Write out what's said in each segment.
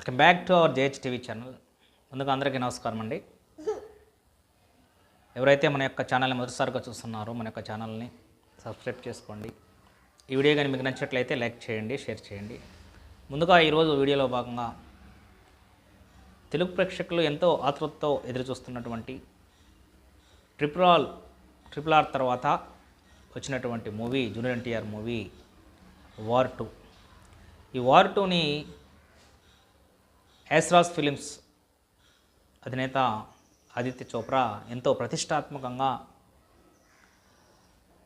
Welcome back to our JH TV channel. ముందుగా అందరికీ నమస్కారం అండి. ఎవరైతే మన యొక్క ఛానల్ని మొదటిసారిగా చూస్తున్నారో మన యొక్క ఛానల్ని సబ్స్క్రైబ్ చేసుకోండి. ఈ వీడియో కానీ మీకు నచ్చినట్లయితే లైక్ చేయండి, షేర్ చేయండి. ముందుగా ఈరోజు వీడియోలో భాగంగా తెలుగు ప్రేక్షకులు ఎంతో ఆతృతతో ఎదురు చూస్తున్నటువంటి ట్రిపుల్ ఆర్ తర్వాత వచ్చినటువంటి movie junior NTR movie war 2. ఈ వార్ 2ని యాస్రాజ్ ఫిలిమ్స్ అధినేత ఆదిత్య చోప్రా ఎంతో ప్రతిష్టాత్మకంగా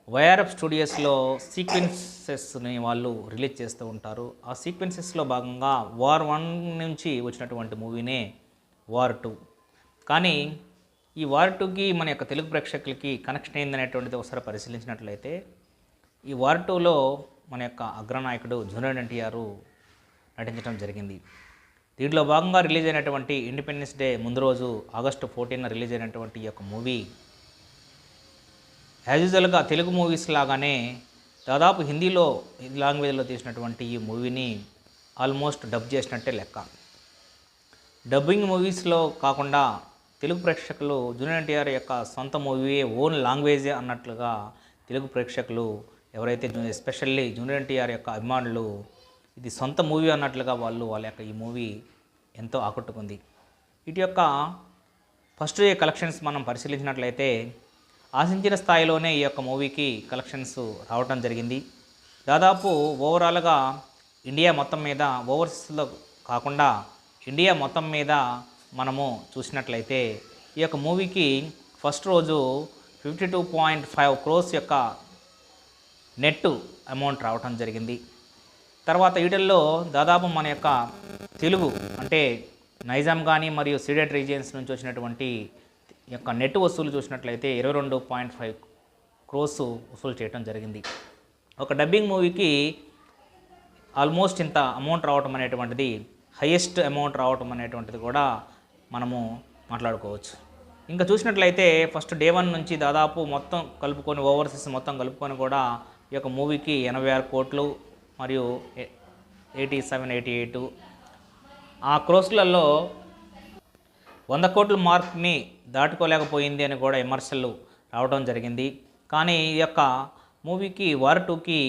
వైఆర్ఎఫ్ స్టూడియోస్లో సీక్వెన్సెస్ని వాళ్ళు రిలీజ్ చేస్తూ ఉంటారు. ఆ సీక్వెన్సెస్లో భాగంగా వార్ 1 నుంచి వచ్చినటువంటి మూవీనే వార్ 2. కానీ ఈ వార్ 2కి మన యొక్క తెలుగు ప్రేక్షకులకి కనెక్షన్ ఏందనేటువంటిది ఒకసారి పరిశీలించినట్లయితే ఈ వార్ 2లో మన యొక్క అగ్రనాయకుడు జూనియర్ ఎన్టీఆర్ నటించడం జరిగింది. దీంట్లో భాగంగా రిలీజ్ అయినటువంటి ఇండిపెండెన్స్ డే ముందు రోజు ఆగస్టు 14 రిలీజ్ అయినటువంటి ఈ యొక్క మూవీ యాజ్ యూజువల్గా తెలుగు మూవీస్ లాగానే దాదాపు హిందీ లాంగ్వేజ్లో తీసినటువంటి ఈ మూవీని ఆల్మోస్ట్ డబ్ చేసినట్టే లెక్క. డబ్బింగ్ మూవీస్లో కాకుండా తెలుగు ప్రేక్షకులు జూనియర్ ఎన్టీఆర్ యొక్క సొంత మూవీ ఓన్ లాంగ్వేజే అన్నట్లుగా తెలుగు ప్రేక్షకులు ఎవరైతే ఎస్పెషల్లీ జూనియర్ ఎన్టీఆర్ యొక్క అభిమానులు ఇది సొంత మూవీ అన్నట్లుగా వాళ్ళ యొక్క ఈ మూవీ ఎంతో ఆకట్టుకుంది. వీటి యొక్క ఫస్ట్ డే కలెక్షన్స్ మనం పరిశీలించినట్లయితే ఆశించిన స్థాయిలోనే ఈ యొక్క మూవీకి కలెక్షన్స్ రావడం జరిగింది. దాదాపు ఓవరాల్గా ఇండియా మొత్తం మీద, ఓవర్సీస్లో కాకుండా ఇండియా మొత్తం మీద మనము చూసినట్లయితే ఈ యొక్క మూవీకి ఫస్ట్ రోజు 52.5 crores యొక్క నెట్ అమౌంట్ రావటం జరిగింది. తర్వాత వీటిల్లో దాదాపు మన యొక్క తెలుగు అంటే నైజాం కానీ మరియు సీడెడ్ రీజియన్స్ నుంచి వచ్చినటువంటి యొక్క నెట్ వసూలు చూసినట్లయితే 22.5 crores వసూలు చేయడం జరిగింది. ఒక డబ్బింగ్ మూవీకి ఆల్మోస్ట్ ఇంత అమౌంట్ రావటం అనేటువంటిది హైయెస్ట్ అమౌంట్ రావటం అనేటువంటిది కూడా మనము మాట్లాడుకోవచ్చు. ఇంకా చూసినట్లయితే ఫస్ట్ డే 1 నుంచి దాదాపు మొత్తం కలుపుకొని ఓవర్సీస్ మొత్తం కలుపుకొని కూడా ఈ యొక్క మూవీకి 86 కోట్లు మరియు 87-88 ఆ క్రోస్లలో 100 కోట్ల మార్క్ని దాటుకోలేకపోయింది అని కూడా విమర్శలు రావడం జరిగింది. కానీ ఈ యొక్క మూవీకి వార్ 2కి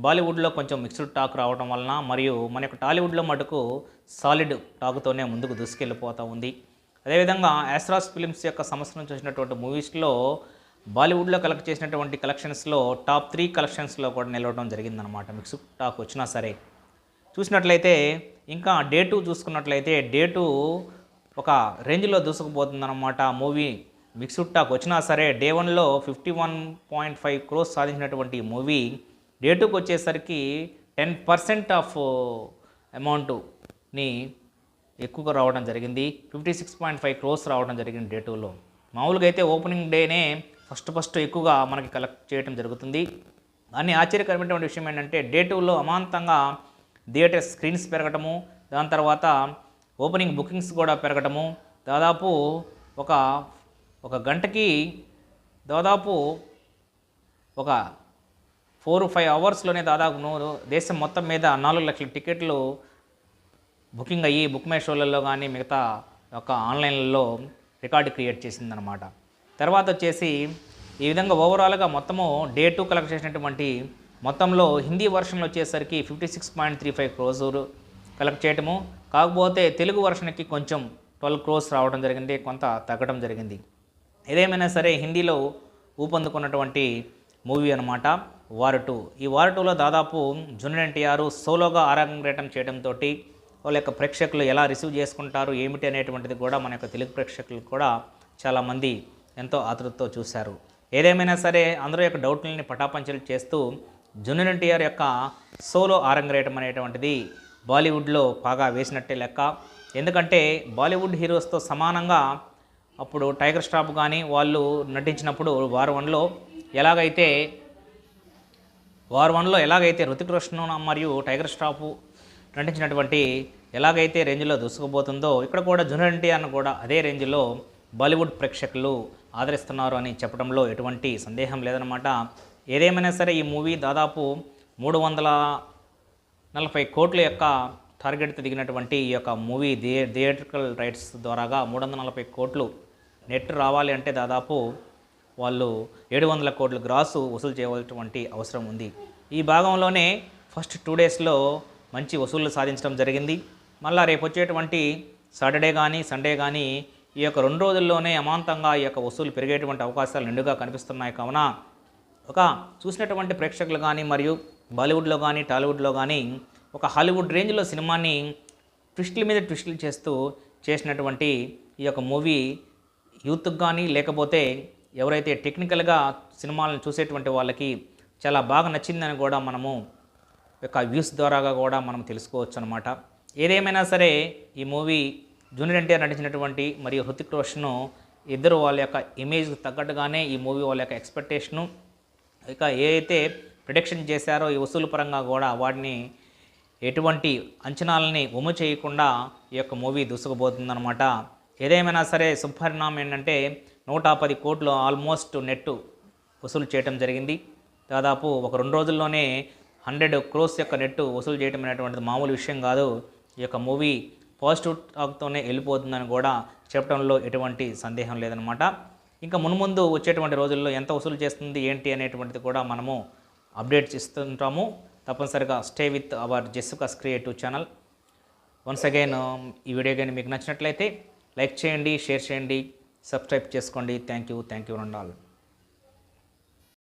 బాలీవుడ్లో కొంచెం మిక్స్డ్ టాక్ రావడం వలన మరియు మన యొక్క టాలీవుడ్లో మటుకు సాలిడ్ టాక్తోనే ముందుకు దూసుకెళ్ళిపోతూ ఉంది. అదేవిధంగా యాస్రాజ్ ఫిలిమ్స్ యొక్క సంస్థ నుంచి వచ్చినటువంటి మూవీస్లో బాలీవుడ్లో కలెక్ట్ చేసినటువంటి కలెక్షన్స్లో టాప్ 3 కలెక్షన్స్లో కూడా నిలవడం జరిగిందనమాట. మిక్స్డ్ టాక్ వచ్చినా సరే చూసినట్లయితే ఇంకా డే 2 చూసుకున్నట్లయితే డే 2 ఒక రేంజ్లో దూసుకుపోతుందన్నమాట. మూవీ మిక్స్డ్ టాక్ వచ్చినా సరే డే 1లో 51.5 crores సాధించినటువంటి మూవీ డే 2కి వచ్చేసరికి 10% ఆఫ్ అమౌంట్ని ఎక్కువగా రావడం జరిగింది. 56.5 crores రావడం జరిగింది డే 2లో. మామూలుగా అయితే ఓపెనింగ్ డేనే ఫస్ట్ ఎక్కువగా మనకి కలెక్ట్ చేయడం జరుగుతుంది. కానీ ఆశ్చర్యకరమైనటువంటి విషయం ఏంటంటే డే 2లో అమాంతంగా థియేటర్ స్క్రీన్స్ పెరగటము, దాని తర్వాత ఓపెనింగ్ బుకింగ్స్ కూడా పెరగటము, దాదాపు ఒక గంటకి దాదాపు ఒక 4-5 అవర్స్లోనే దాదాపు దేశం మొత్తం మీద 4 లక్షల టికెట్లు బుకింగ్ అయ్యి బుక్ మై షోలలో కానీ మిగతా ఒక ఆన్లైన్లలో రికార్డు క్రియేట్ చేసిందనమాట. తర్వాత వచ్చేసి ఈ విధంగా ఓవరాల్గా మొత్తము డే 2 కలెక్ట్ చేసినటువంటి మొత్తంలో హిందీ వర్షన్లో వచ్చేసరికి 56.35 crores కలెక్ట్ చేయటము, కాకపోతే తెలుగు వర్షన్కి కొంచెం 12 crores రావడం జరిగింది, కొంత తగ్గడం జరిగింది. ఏదేమైనా సరే హిందీలో ఊపందుకున్నటువంటి మూవీ అనమాట వార్ 2. ఈ వార్ 2లో దాదాపు జూనియర్ ఎన్టీఆర్ సోలోగా అరంగేటం చేయడంతో వాళ్ళ యొక్క ప్రేక్షకులు ఎలా రిసీవ్ చేసుకుంటారు ఏమిటి అనేటువంటిది కూడా మన యొక్క తెలుగు ప్రేక్షకులు కూడా చాలామంది ఎంతో ఆతృతతో చూశారు. ఏదేమైనా సరే అందరూ యొక్క డౌట్లని పటాపంచలు చేస్తూ జూనియర్ ఎన్టీఆర్ యొక్క సోలో అరంగేటం అనేటువంటిది బాలీవుడ్లో బాగా వేసినట్టే లెక్క. ఎందుకంటే బాలీవుడ్ హీరోస్తో సమానంగా అప్పుడు టైగర్ ష్రాఫ్ కానీ వాళ్ళు నటించినప్పుడు వార్ 1లో ఎలాగైతే హృతిక్ రోషన్ మరియు టైగర్ ష్రాఫ్ నటించినటువంటి ఎలాగైతే రేంజ్లో దూసుకుపోతుందో ఇక్కడ కూడా జూనియర్ ఎన్టీఆర్ను కూడా అదే రేంజ్లో బాలీవుడ్ ప్రేక్షకులు ఆదరిస్తున్నారు అని చెప్పడంలో ఎటువంటి సందేహం లేదనమాట. ఏదేమైనా సరే ఈ మూవీ దాదాపు 340 కోట్ల యొక్క టార్గెట్తో దిగినటువంటి ఈ యొక్క మూవీ థియేట్రికల్ రైట్స్ ద్వారాగా 340 కోట్లు నెట్ రావాలి అంటే దాదాపు వాళ్ళు 700 కోట్ల గ్రాసు వసూలు చేయవలసినటువంటి అవసరం ఉంది. ఈ భాగంలోనే ఫస్ట్ 2 డేస్లో మంచి వసూళ్లు సాధించడం జరిగింది. మళ్ళీ రేపు వచ్చేటువంటి సాటర్డే కానీ సండే కానీ ఈ యొక్క 2 రోజుల్లోనే అమాంతంగా ఈ యొక్క వసూలు పెరిగేటువంటి అవకాశాలు నిండుగా కనిపిస్తున్నాయి. కావున ఒక చూసినటువంటి ప్రేక్షకులు కానీ మరియు బాలీవుడ్లో కానీ టాలీవుడ్లో కానీ ఒక హాలీవుడ్ రేంజ్లో సినిమాని ట్విస్టుల మీద ట్విస్టులు చేసినటువంటి ఈ యొక్క మూవీ యూత్కి కానీ లేకపోతే ఎవరైతే టెక్నికల్గా సినిమాలను చూసేటువంటి వాళ్ళకి చాలా బాగా నచ్చిందని కూడా మనము యొక్క వ్యూస్ ద్వారాగా కూడా మనం తెలుసుకోవచ్చు అనమాట. ఏదేమైనా సరే ఈ మూవీ జూనియర్ ఎన్టీఆర్ నటించినటువంటి మరియు హృతిక్ రోషన్ ఇద్దరు వాళ్ళ యొక్క ఇమేజ్కి తగ్గట్టుగానే ఈ మూవీ వాళ్ళ యొక్క ఎక్స్పెక్టేషను ఇక ఏదైతే ప్రిడిక్షన్ చేశారో ఈ వసూలు పరంగా కూడా వాటిని ఎటువంటి అంచనాలని ఉమ్ము చేయకుండా ఈ యొక్క మూవీ దూసుకుపోతుందన్నమాట. ఏదేమైనా సరే శుభపరిణామం ఏంటంటే 110 కోట్లు ఆల్మోస్ట్ నెట్ వసూలు చేయడం జరిగింది. దాదాపు ఒక 2 రోజుల్లోనే 100 క్రోర్స్ యొక్క నెట్ వసూలు చేయడం అనేటువంటిది మామూలు విషయం కాదు. ఈ యొక్క మూవీ పాజిటివ్ టాక్తోనే వెళ్ళిపోతుందని కూడా చెప్పడంలో ఎటువంటి సందేహం లేదనమాట. ఇంకా మున్ముందు వచ్చేటువంటి రోజుల్లో ఎంత వసూలు చేస్తుంది ఏంటి అనేటువంటిది కూడా మనము అప్డేట్స్ ఇస్తుంటాము. తప్పనిసరిగా stay with our Jessica's creative channel. Once again ఈ వీడియో కానీ మీకు నచ్చినట్లయితే లైక్ చేయండి, షేర్ చేయండి, సబ్స్క్రైబ్ చేసుకోండి. Thank you and all.